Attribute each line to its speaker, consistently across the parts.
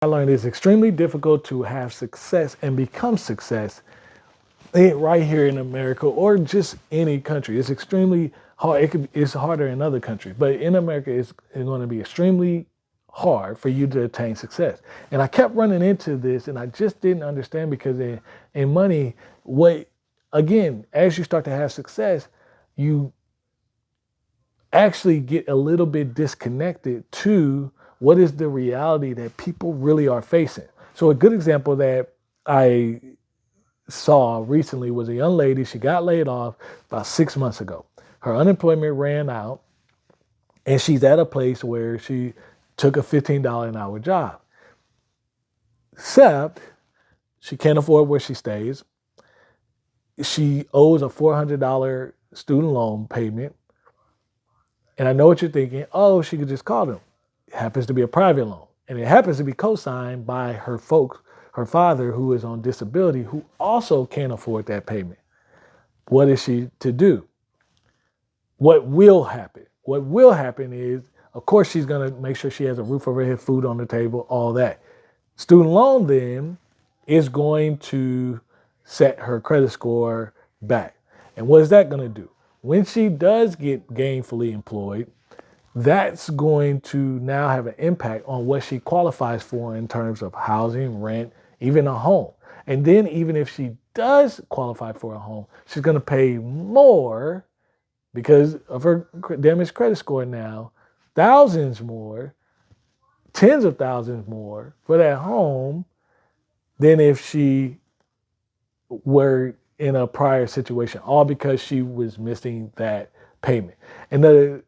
Speaker 1: I learned it's extremely difficult to have success and become success right here in America or just any country. It's extremely hard. It's harder in other countries, but in America, it's going to be extremely hard for you to attain success. And I kept running into this, and I just didn't understand because in money, what again, as you start to have success, you actually get a little bit disconnected to what is the reality that people really are facing. So a good example that I saw recently was a young lady. She got laid off about 6 months ago. Her unemployment ran out, and she's at a place where she took a $15 an hour job. Except she can't afford where she stays. She owes a $400 student loan payment. And I know what you're thinking. Oh, she could just call them. It happens to be a private loan. And it happens to be co-signed by her folks, her father, who is on disability, who also can't afford that payment. What is she to do? What will happen? What will happen is, of course, she's going to make sure she has a roof over her head, food on the table, all that. Student loan then is going to set her credit score back. And what is that going to do? When she does get gainfully employed, that's going to now have an impact on what she qualifies for in terms of housing, rent, even a home. And then even if she does qualify for a home, she's going to pay more because of her damaged credit score now, thousands more, tens of thousands more for that home than if she were in a prior situation, all because she was missing that payment. And the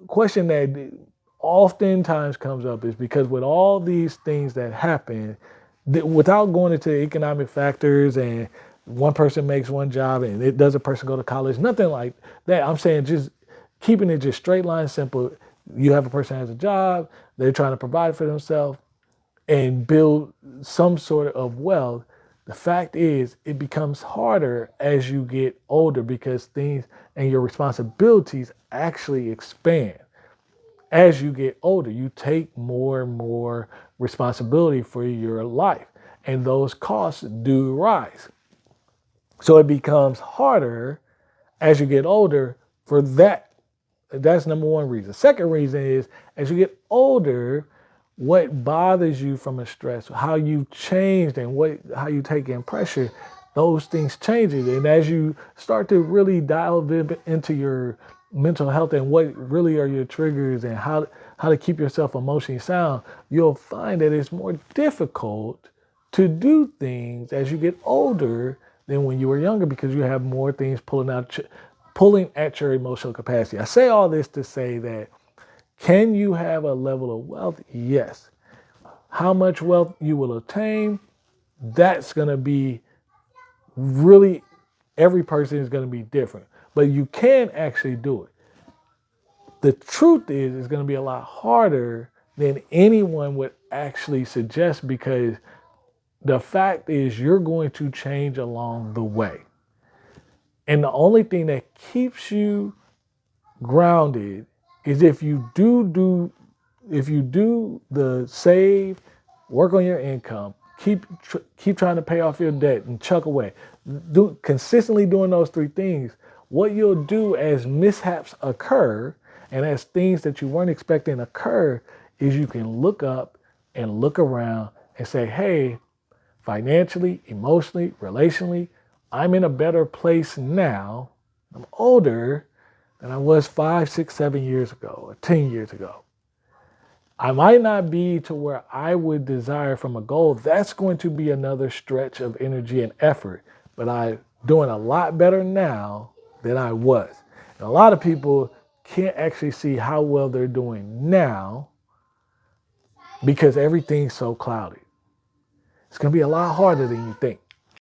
Speaker 1: question that oftentimes comes up is because with all these things that happen, without going into economic factors and one person makes one job and it does a person go to college, nothing like that. I'm saying just keeping it just straight line simple. You have a person who has a job, they're trying to provide for themselves and build some sort of wealth. The fact is, it becomes harder as you get older because things and your responsibilities actually expand. As you get older, you take more and more responsibility for your life, and those costs do rise. So it becomes harder as you get older for that. That's number one reason. Second reason is as you get older, what bothers you from a stress, how you changed and how you take in pressure, those things change it. And as you start to really dive into your mental health and what really are your triggers and how to keep yourself emotionally sound, you'll find that it's more difficult to do things as you get older than when you were younger because you have more things pulling at your emotional capacity. I say all this to say that can you have a level of wealth? Yes. How much wealth you will attain, that's going to be really, every person is going to be different. But you can actually do it. The truth is, it's going to be a lot harder than anyone would actually suggest because the fact is you're going to change along the way. And the only thing that keeps you grounded is if you do the save, work on your income, keep trying to pay off your debt and chuck away. Consistently doing those three things. What you'll do as mishaps occur and as things that you weren't expecting occur is you can look up and look around and say, hey, financially, emotionally, relationally, I'm in a better place now. I'm older than I was 5, 6, 7 years ago or 10 years ago. I might not be to where I would desire from a goal. That's going to be another stretch of energy and effort. But I'm doing a lot better now than I was. And a lot of people can't actually see how well they're doing now because everything's so cloudy. It's going to be a lot harder than you think.